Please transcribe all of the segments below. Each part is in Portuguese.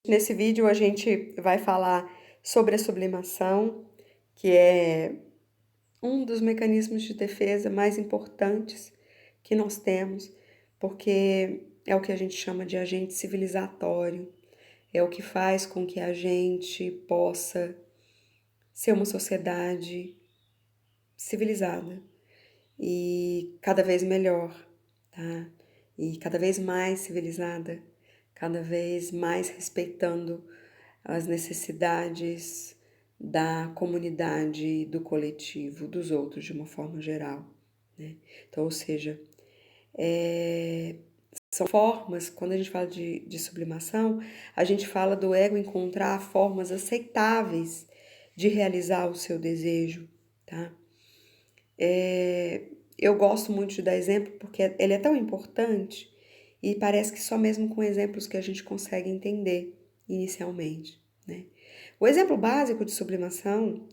Nesse vídeo a gente vai falar sobre a sublimação, que é um dos mecanismos de defesa mais importantes que nós temos, porque é o que a gente chama de agente civilizatório, é o que faz com que a gente possa ser uma sociedade civilizada e cada vez melhor, tá? E cada vez mais civilizada, cada vez mais respeitando as necessidades da comunidade, do coletivo, dos outros de uma forma geral, né? Então, ou seja, são formas, quando a gente fala de sublimação, a gente fala do ego encontrar formas aceitáveis de realizar o seu desejo, tá? Eu gosto muito de dar exemplo porque ele é tão importante e parece que só mesmo com exemplos que a gente consegue entender inicialmente, né? O exemplo básico de sublimação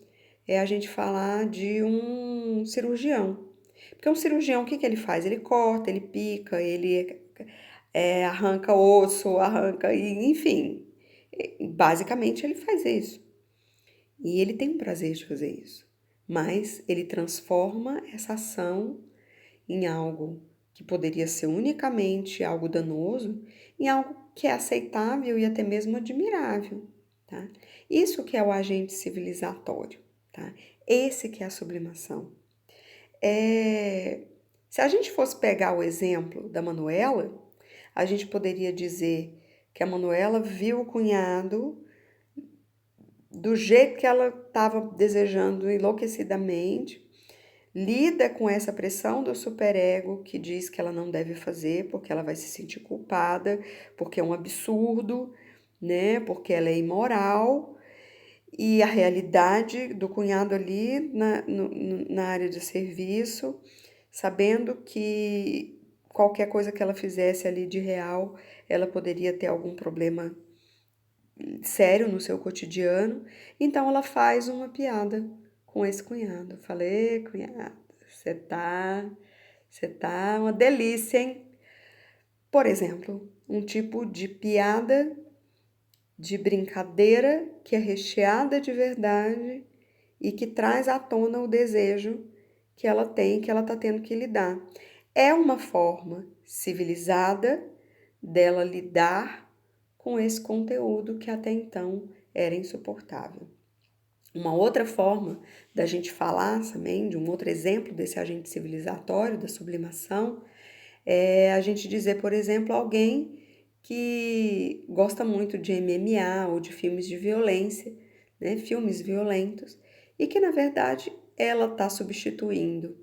é a gente falar de um cirurgião. Porque um cirurgião, o que que ele faz? Ele corta, ele pica, ele arranca osso, arranca, enfim. Basicamente ele faz isso. E ele tem um prazer de fazer isso. Mas ele transforma essa ação em algo que poderia ser unicamente algo danoso, em algo que é aceitável e até mesmo admirável, tá? Isso que é o agente civilizatório, tá? Esse que é a sublimação. Se a gente fosse pegar o exemplo da Manuela, a gente poderia dizer que a Manuela viu o cunhado do jeito que ela estava desejando enlouquecidamente, lida com essa pressão do superego que diz que ela não deve fazer porque ela vai se sentir culpada, porque é um absurdo, né? Porque ela é imoral. E a realidade do cunhado ali na área de serviço, sabendo que qualquer coisa que ela fizesse ali de real, ela poderia ter algum problema sério no seu cotidiano, então ela faz uma piada com esse cunhado. Falei, cunhado, você tá uma delícia, hein? Por exemplo, um tipo de piada, de brincadeira que é recheada de verdade e que traz à tona o desejo que ela tem, que ela está tendo que lidar. É uma forma civilizada dela lidar com esse conteúdo que até então era insuportável. Uma outra forma da gente falar também, de um outro exemplo desse agente civilizatório, da sublimação, é a gente dizer, por exemplo, alguém que gosta muito de MMA ou de filmes de violência, né, filmes violentos, e que na verdade ela está substituindo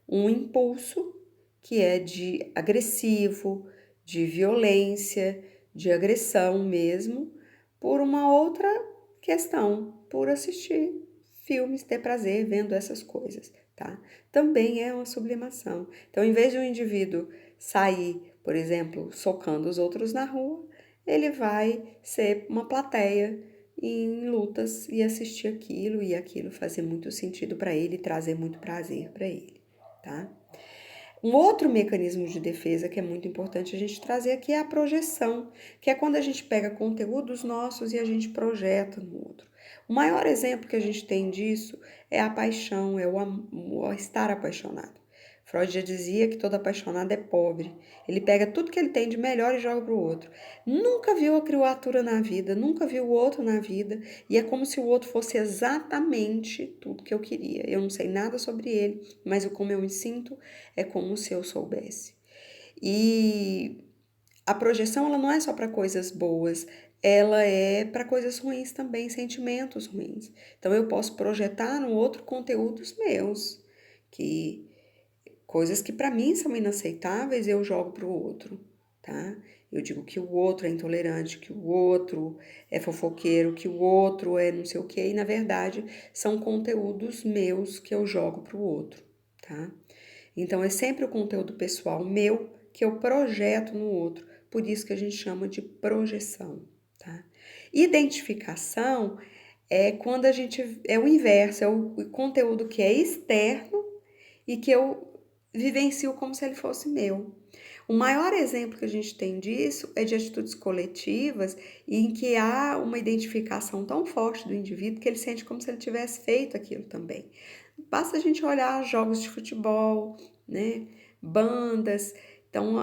um impulso que é de agressivo, de violência, de agressão mesmo, por uma outra questão, por assistir filmes, ter prazer vendo essas coisas, tá? Também é uma sublimação. Então, em vez de um indivíduo sair, por exemplo, socando os outros na rua, ele vai ser uma plateia em lutas e assistir aquilo e aquilo fazer muito sentido para ele e trazer muito prazer para ele, tá? Um outro mecanismo de defesa que é muito importante a gente trazer aqui é a projeção, que é quando a gente pega conteúdos nossos e a gente projeta no outro. O maior exemplo que a gente tem disso é a paixão, é o estar apaixonado. Freud já dizia que todo apaixonado é pobre. Ele pega tudo que ele tem de melhor e joga para o outro. Nunca viu a criatura na vida, nunca viu o outro na vida, e é como se o outro fosse exatamente tudo que eu queria. Eu não sei nada sobre ele, mas como eu me sinto é como se eu soubesse. E a projeção, ela não é só para coisas boas, ela é para coisas ruins também, sentimentos ruins. Então eu posso projetar no outro conteúdos meus, que coisas que para mim são inaceitáveis, eu jogo para o outro, tá? Eu digo que o outro é intolerante, que o outro é fofoqueiro, que o outro é não sei o quê, e na verdade são conteúdos meus que eu jogo para o outro, tá? Então é sempre o conteúdo pessoal meu que eu projeto no outro, por isso que a gente chama de projeção, tá? Identificação é quando a gente é o inverso, é o conteúdo que é externo e que eu vivencio como se ele fosse meu. O maior exemplo que a gente tem disso é de atitudes coletivas em que há uma identificação tão forte do indivíduo que ele sente como se ele tivesse feito aquilo também. Basta a gente olhar jogos de futebol, né? Bandas. Então,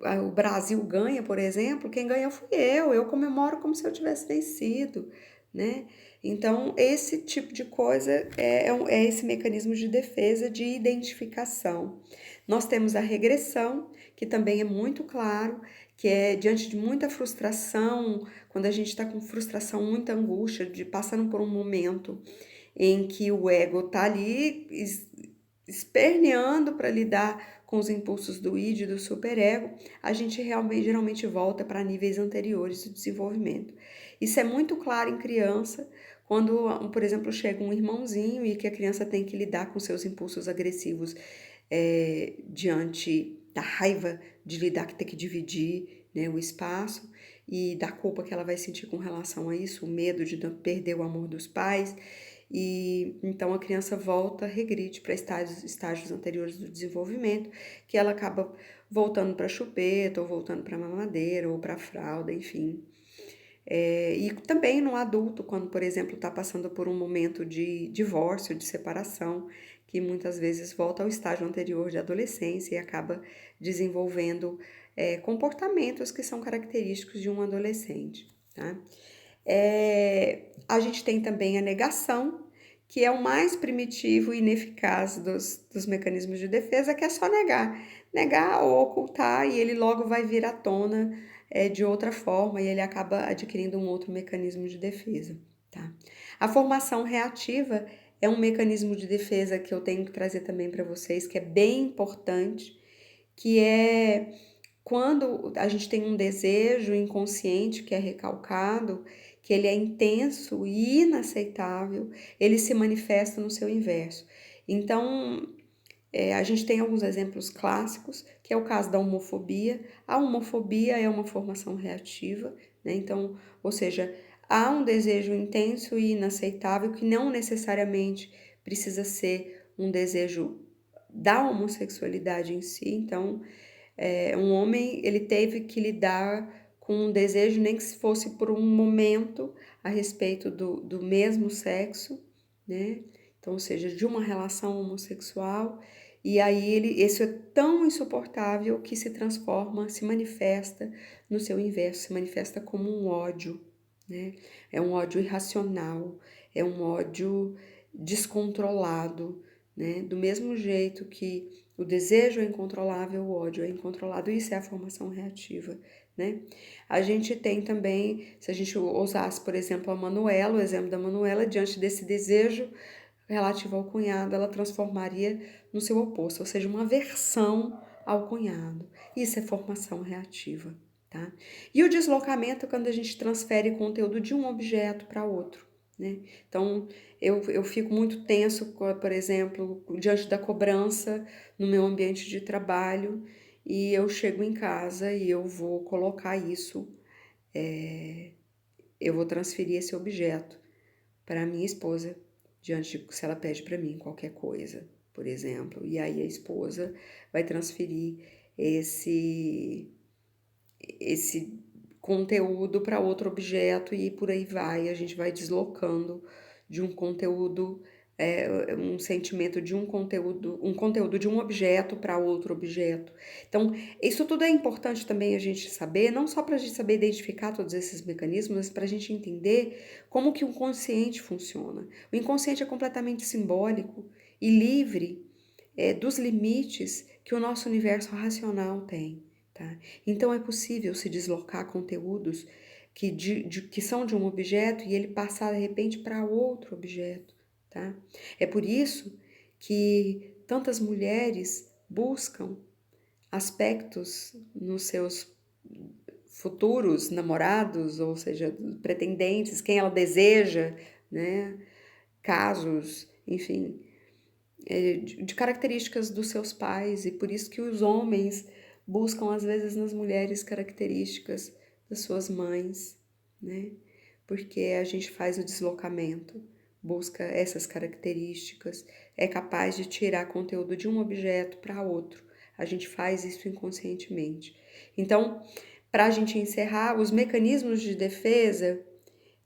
o Brasil ganha, por exemplo, quem ganhou fui eu comemoro como se eu tivesse vencido, né? Então, esse tipo de coisa é esse mecanismo de defesa, de identificação. Nós temos a regressão, que também é muito claro, que é diante de muita frustração, quando a gente está com frustração, muita angústia, de passando por um momento em que o ego está ali esperneando para lidar com os impulsos do id e do superego, a gente realmente geralmente volta para níveis anteriores do desenvolvimento. Isso é muito claro em criança, quando, por exemplo, chega um irmãozinho e que a criança tem que lidar com seus impulsos agressivos diante da raiva de lidar que ter que dividir, né, o espaço e da culpa que ela vai sentir com relação a isso, o medo de perder o amor dos pais. E então a criança volta, regride para estágios anteriores do desenvolvimento, que ela acaba voltando para a chupeta, ou voltando para a mamadeira, ou para a fralda, enfim. E também no adulto, quando, por exemplo, está passando por um momento de divórcio, de separação, que muitas vezes volta ao estágio anterior de adolescência e acaba desenvolvendo comportamentos que são característicos de um adolescente, tá? A gente tem também a negação, que é o mais primitivo e ineficaz dos mecanismos de defesa, que é só negar. Negar ou ocultar, e ele logo vai vir à tona de outra forma, e ele acaba adquirindo um outro mecanismo de defesa. Tá? A formação reativa é um mecanismo de defesa que eu tenho que trazer também para vocês, que é bem importante, que é quando a gente tem um desejo inconsciente que é recalcado, que ele é intenso e inaceitável, ele se manifesta no seu inverso. Então, a gente tem alguns exemplos clássicos, que é o caso da homofobia. A homofobia é uma formação reativa, né? Então, ou seja, há um desejo intenso e inaceitável que não necessariamente precisa ser um desejo da homossexualidade em si. Então, um homem, ele teve que lidar com um desejo, nem que se fosse por um momento, a respeito do mesmo sexo, né? Então, ou seja, de uma relação homossexual, e aí isso é tão insuportável que se transforma, se manifesta no seu inverso, se manifesta como um ódio, né? É um ódio irracional, é um ódio descontrolado, né? Do mesmo jeito que o desejo é incontrolável, o ódio é incontrolado, isso é a formação reativa, né? A gente tem também, se a gente usasse, por exemplo, a Manuela, o exemplo da Manuela, diante desse desejo relativo ao cunhado, ela transformaria no seu oposto, ou seja, uma aversão ao cunhado. Isso é formação reativa, tá? E o deslocamento é quando a gente transfere conteúdo de um objeto para outro, né? Então, eu fico muito tenso, por exemplo, diante da cobrança no meu ambiente de trabalho, e eu chego em casa e eu vou colocar isso, eu vou transferir esse objeto para a minha esposa, diante de se ela pede para mim qualquer coisa, por exemplo, e aí a esposa vai transferir esse esse conteúdo para outro objeto e por aí vai, a gente vai deslocando de um conteúdo, um sentimento de um conteúdo de um objeto para outro objeto. Então, isso tudo é importante também a gente saber, não só para a gente saber identificar todos esses mecanismos, mas para a gente entender como que o inconsciente funciona. O inconsciente é completamente simbólico e livre dos limites que o nosso universo racional tem. Tá? Então é possível se deslocar conteúdos que são de um objeto e ele passar de repente para outro objeto. Tá? É por isso que tantas mulheres buscam aspectos nos seus futuros namorados, ou seja, pretendentes, quem ela deseja, né? Casos, enfim, de características dos seus pais, e por isso que os homens buscam às vezes nas mulheres características das suas mães, né? Porque a gente faz o deslocamento, busca essas características, é capaz de tirar conteúdo de um objeto para outro, a gente faz isso inconscientemente. Então, para a gente encerrar, os mecanismos de defesa,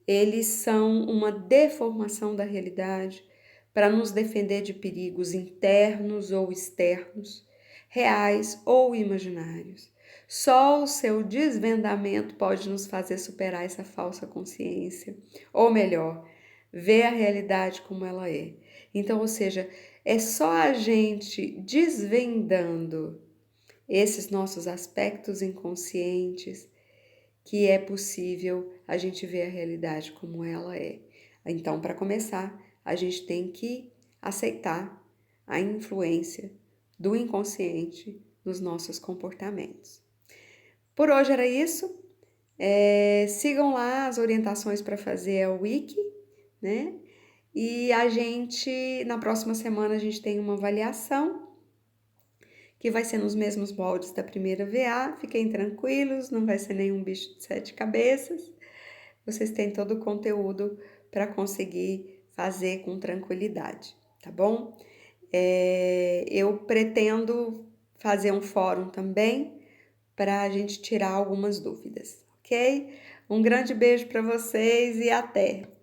eles são uma deformação da realidade para nos defender de perigos internos ou externos, reais ou imaginários. Só o seu desvendamento pode nos fazer superar essa falsa consciência, ou melhor, ver a realidade como ela é. Então, ou seja, é só a gente desvendando esses nossos aspectos inconscientes que é possível a gente ver a realidade como ela é. Então, para começar, a gente tem que aceitar a influência do inconsciente nos nossos comportamentos. Por hoje era isso. Sigam lá as orientações para fazer a Wiki, né? E a gente, na próxima semana, a gente tem uma avaliação que vai ser nos mesmos moldes da primeira VA. Fiquem tranquilos, não vai ser nenhum bicho de 7 cabeças. Vocês têm todo o conteúdo para conseguir fazer com tranquilidade, tá bom? Eu pretendo fazer um fórum também para a gente tirar algumas dúvidas, ok? Um grande beijo para vocês e até!